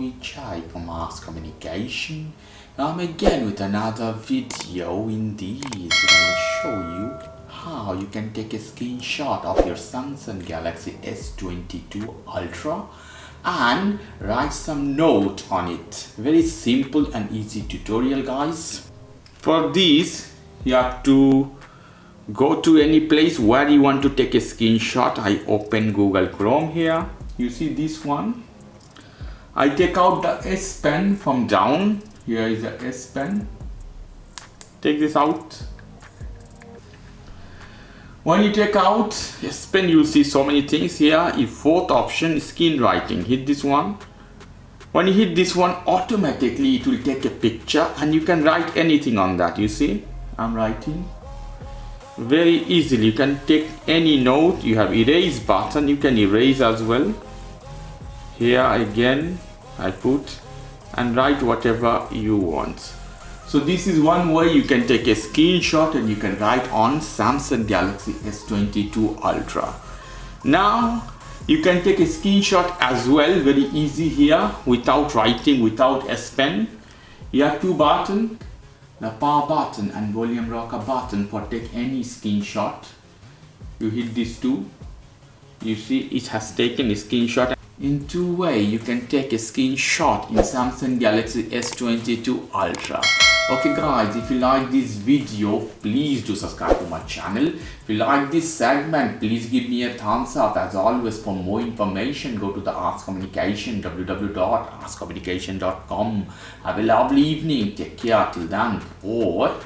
Vijay from Mass Communication. Now I'm again with another video. In this, I'm going to show you how you can take a screenshot of your Samsung Galaxy S22 Ultra and write some note on it. Very simple and easy tutorial, guys. For this, you have to go to any place where you want to take a screenshot. I open Google Chrome here. You see this one. I take out the S Pen from down. Here is the S Pen. Take this out. When you take out S Pen, you'll see so many things here. If fourth option is screenwriting, hit this one. When you hit this one, automatically it will take a picture and you can write anything on that. You see, I'm writing very easily. You can take any note. You have erase button, you can erase as well. Here again I put and write whatever you want. So this is one way you can take a screenshot and you can write on Samsung Galaxy S22 Ultra. Now you can take a screenshot as well, very easy here, without writing, without S Pen. You have two buttons, the power button and volume rocker button for take any screenshot. You hit these two. You see it has taken a screenshot. In two ways you can take a screenshot in Samsung Galaxy S22 Ultra. Okay guys, if you like this video, please do subscribe to my channel. If you like this segment, please give me a thumbs up. As always, for more information, go to the Ask Communication, www.askcommunication.com. Have a lovely evening. Take care till then. Bye.